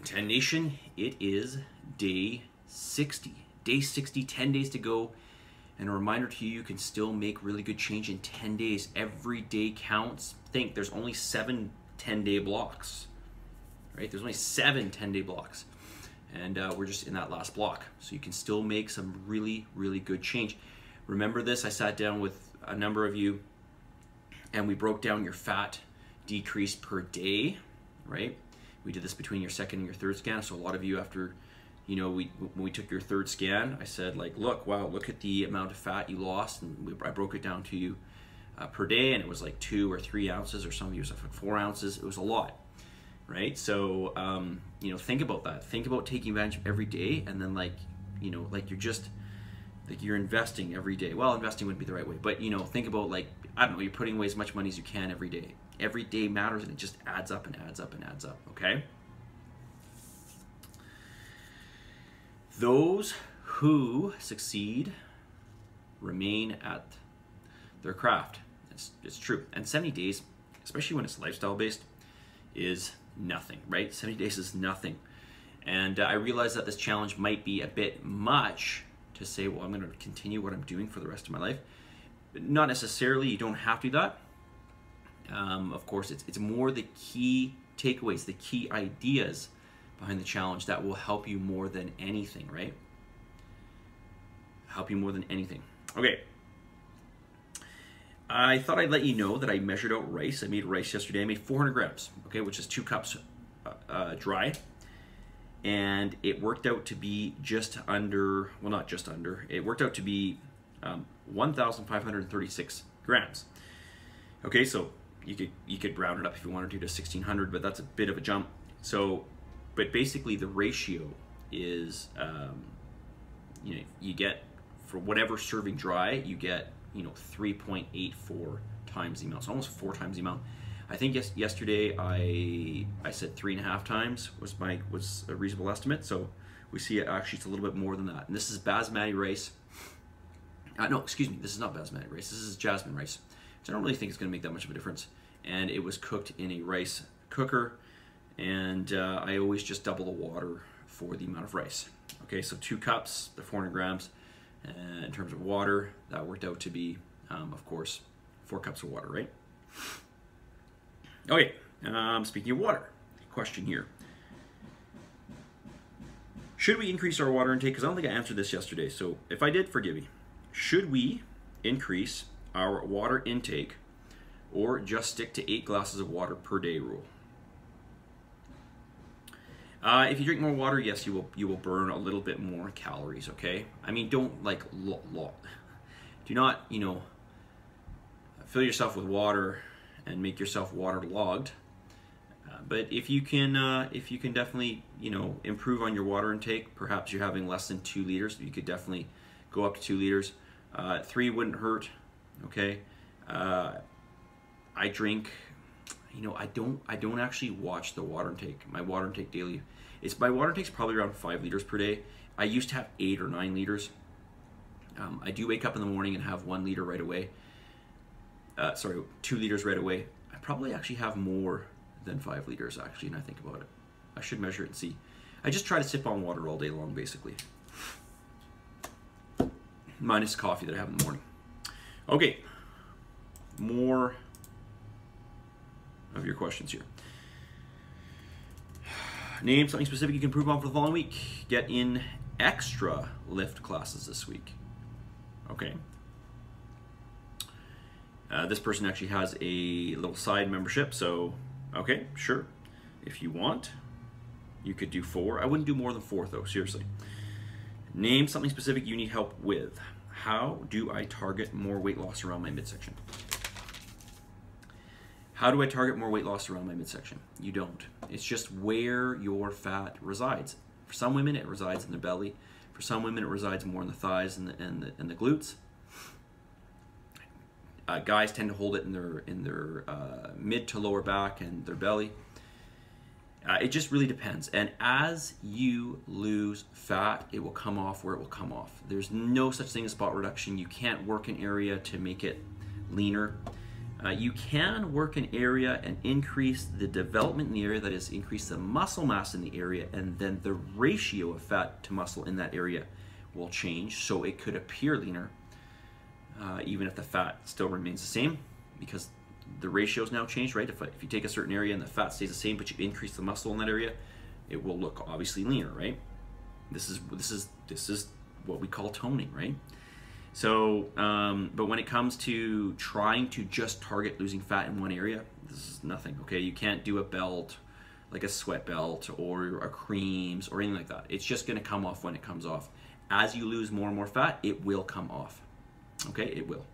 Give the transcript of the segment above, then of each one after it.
10 Nation, it is day 60. Day 60, 10 days to go. And a reminder to you, you can still make really good change in 10 days. Every day counts. Think, there's only 7 10-day blocks, right? There's only 7 10-day blocks. And we're just in that last block. So you can still make some really, really good change. Remember this, I sat down with a number of you and we broke down your fat decrease per day, right? We did this between your second and your third scan. So a lot of you after, you know, when we took your third scan, I said like, look, wow, look at the amount of fat you lost. And I broke it down to you per day, and it was like 2 or 3 ounces, or some of you it was like 4 ounces. It was a lot, right? So, you know, think about that. Think about taking advantage of every day, and then like, you know, like you're just, like you're investing every day. Well, investing wouldn't be the right way, but you know, think about like, I don't know, you're putting away as much money as you can every day. Every day matters, and it just adds up and adds up and adds up, okay? Those who succeed remain at their craft. It's true. And 70 days, especially when it's lifestyle based, is nothing, right? 70 days is nothing. And I realize that this challenge might be a bit much to say, well, I'm going to continue what I'm doing for the rest of my life. But not necessarily, you don't have to do that. Of course, it's more the key takeaways, the key ideas behind the challenge that will help you more than anything, right? Help you more than anything. Okay. I thought I'd let you know that I measured out rice. I made rice yesterday. I made 400 grams, okay, which is 2 cups dry. And it worked out to be just under, well, not just under, it worked out to be 1,536 grams. Okay, so you could round it up if you wanted to 1,600, but that's a bit of a jump. So, but basically the ratio is, you know, you get, for whatever serving dry, you get, you know, 3.84 times the amount, so almost 4 times the amount. I think yesterday I said 3.5 times was a reasonable estimate. So we see it actually it's a little bit more than that. And this is basmati rice. No, excuse me, this is not basmati rice. This is jasmine rice. So I don't really think it's going to make that much of a difference. And it was cooked in a rice cooker. And I always just double the water for the amount of rice. Okay, so 2 cups, the 400 grams. In terms of water, that worked out to be, of course, 4 cups of water, right? Okay, speaking of water, question here. Should we increase our water intake? Because I don't think I answered this yesterday, so if I did, forgive me. Should we increase our water intake or just stick to 8 glasses of water per day rule? If you drink more water, yes, you will burn a little bit more calories, okay? I mean, don't like, do not, you know, fill yourself with water and make yourself waterlogged. But if you can definitely, you know, improve on your water intake, perhaps you're having less than 2 liters, you could definitely go up to 2 liters. 3 wouldn't hurt, okay? I drink, you know, I don't actually watch the water intake. My water intake daily, my water intake's probably around 5 liters per day. I used to have 8 or 9 liters. I do wake up in the morning and have 1 liter right away. 2 liters right away. I probably actually have more than 5 liters actually, and I think about it. I should measure it and see. I just try to sip on water all day long, basically. Minus coffee that I have in the morning. Okay, more of your questions here. Name something specific you can improve on for the following week. Get in extra lift classes this week. Okay. This person actually has a little side membership, so okay, sure. If you want, you could do 4. I wouldn't do more than 4 though, seriously. Name something specific you need help with. How do I target more weight loss around my midsection? How do I target more weight loss around my midsection? You don't. It's just where your fat resides. For some women, it resides in their belly. For some women, it resides more in the thighs and the glutes. Guys tend to hold it in their mid to lower back and their belly. It just really depends. And as you lose fat, it will come off where it will come off. There's no such thing as spot reduction. You can't work an area to make it leaner. You can work an area and increase the development in the area, that is, increase the muscle mass in the area, and then the ratio of fat to muscle in that area will change, so it could appear leaner, even if the fat still remains the same, because the ratios now change, right? If you take a certain area and the fat stays the same, but you increase the muscle in that area, it will look obviously leaner, right? This is what we call toning, right? So, but when it comes to trying to just target losing fat in one area, this is nothing, okay? You can't do a belt, like a sweat belt or a creams or anything like that. It's just gonna come off when it comes off. As you lose more and more fat, it will come off, okay? It will.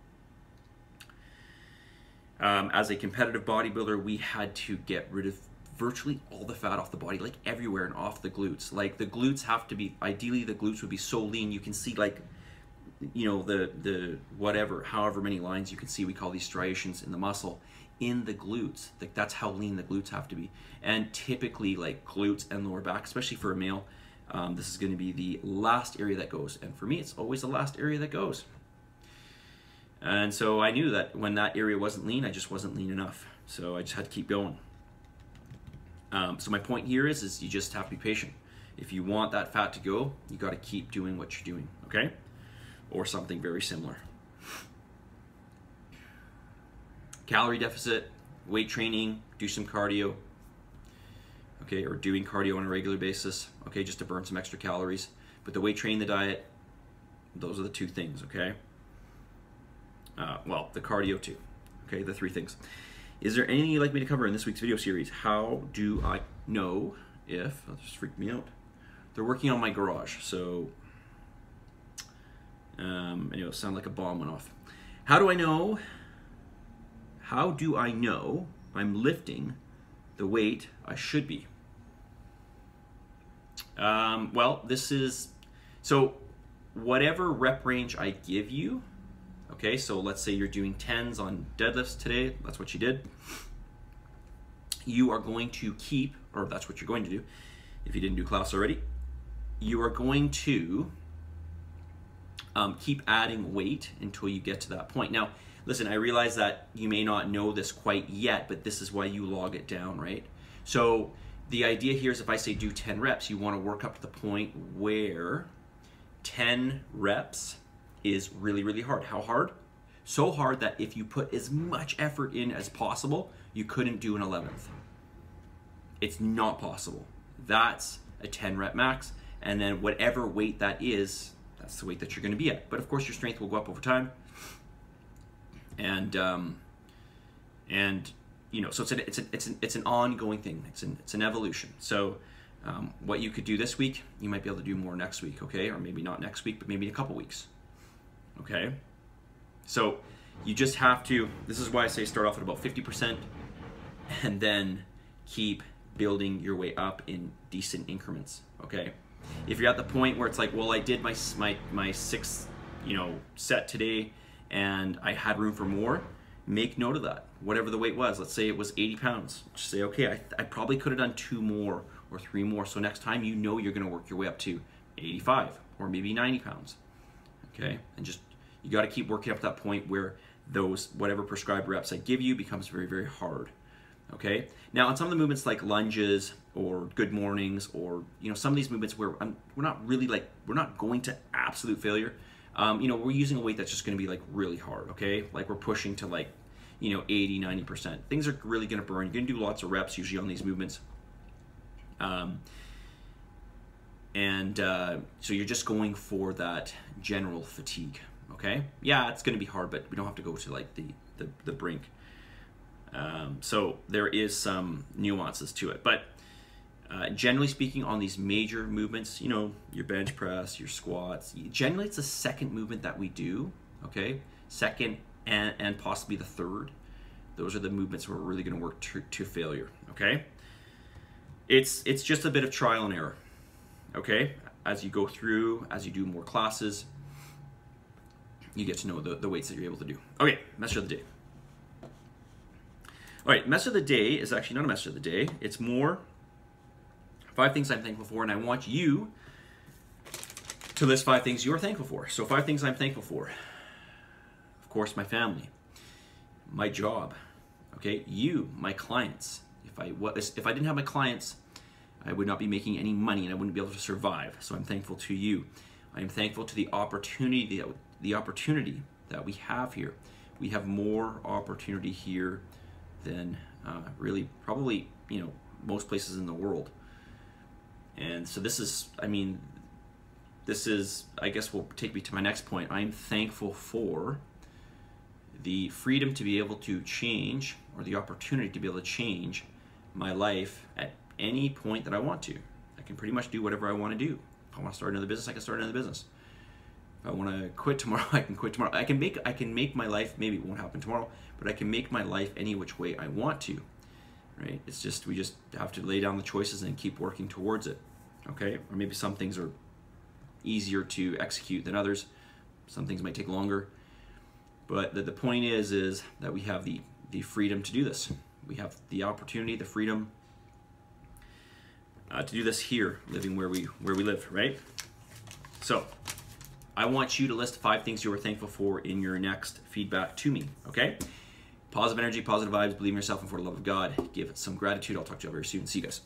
As a competitive bodybuilder, we had to get rid of virtually all the fat off the body, like everywhere, and off the glutes. Like the glutes have to be, ideally the glutes would be so lean, you can see like, you know, the whatever, however many lines you can see, we call these striations in the muscle, in the glutes. Like that's how lean the glutes have to be. And typically like glutes and lower back, especially for a male, this is gonna be the last area that goes. And for me, it's always the last area that goes. And so I knew that when that area wasn't lean, I just wasn't lean enough. So I just had to keep going. So my point here is you just have to be patient. If you want that fat to go, you got to keep doing what you're doing, okay? Or something very similar. Calorie deficit, weight training, do some cardio, okay? Or doing cardio on a regular basis, okay? Just to burn some extra calories. But the weight training, the diet, those are the two things, okay? Well, the cardio too, okay? The three things. Is there anything you'd like me to cover in this week's video series? How do I know if, that just freaked me out. They're working on my garage, so anyway, it'll sound like a bomb went off. How do I know I'm lifting the weight I should be? Well, this is, so whatever rep range I give you, okay, so let's say you're doing 10s on deadlifts today, that's what you did. You are going to keep, or that's what you're going to do, if you didn't do class already, you are going to keep adding weight until you get to that point. Now, listen, I realize that you may not know this quite yet, but this is why you log it down, right? So the idea here is if I say do 10 reps, you want to work up to the point where 10 reps is really, really hard. How hard? So hard that if you put as much effort in as possible, you couldn't do an 11th. It's not possible. That's a 10 rep max, and then whatever weight that is, that's the weight that you're going to be at. But of course, your strength will go up over time, and you know, so it's an ongoing thing. It's an evolution. So what you could do this week, you might be able to do more next week, okay? Or maybe not next week, but maybe in a couple weeks. Okay, so you just have to, this is why I say start off at about 50% and then keep building your way up in decent increments, okay? If you're at the point where it's like, well, I did my sixth, you know, set today and I had room for more, make note of that. Whatever the weight was, let's say it was 80 pounds. Just say, okay, I probably could have done 2 more or 3 more. So next time you know you're gonna work your way up to 85 or maybe 90 pounds. Okay, and just, you got to keep working up to that point where those, whatever prescribed reps I give you becomes very, very hard. Okay, now on some of the movements like lunges or good mornings, or, you know, some of these movements where we're not really like, we're not going to absolute failure. You know, we're using a weight that's just going to be like really hard, okay? Like we're pushing to like, you know, 80, 90%. Things are really going to burn. You're going to do lots of reps usually on these movements. So you're just going for that general fatigue, okay? Yeah, it's gonna be hard, but we don't have to go to like the brink. So there is some nuances to it, but generally speaking, on these major movements, you know, your bench press, your squats, generally it's the second movement that we do, okay? Second and possibly the third. Those are the movements where we're really gonna work to failure, okay? It's just a bit of trial and error. Okay, as you go through, as you do more classes, you get to know the weights that you're able to do. Okay, message of the day. All right, message of the day is actually not a message of the day. It's more 5 things I'm thankful for, and I want you to list 5 things you're thankful for. So 5 things I'm thankful for. Of course, my family. my job, okay? You, my clients. If I didn't have my clients, I would not be making any money and I wouldn't be able to survive. So I'm thankful to you. I am thankful to the opportunity that we have here. We have more opportunity here than really probably, you know, most places in the world. And so this is, I mean, this is, I guess, will take me to my next point. I'm thankful for the freedom to be able to change, or the opportunity to be able to change my life at any point that I want to. I can pretty much do whatever I want to do. If I want to start another business, I can start another business. If I want to quit tomorrow, I can quit tomorrow. I can make my life, maybe it won't happen tomorrow, but I can make my life any which way I want to. Right? It's just, we just have to lay down the choices and keep working towards it. Okay? Or maybe some things are easier to execute than others. Some things might take longer. But the point is that we have the freedom to do this. We have the opportunity, the freedom to do this here, living where we live, right? So I want you to list 5 things you are thankful for in your next feedback to me, okay? Positive energy, positive vibes, believe in yourself, and for the love of God, give some gratitude. I'll talk to you all very soon. See you guys.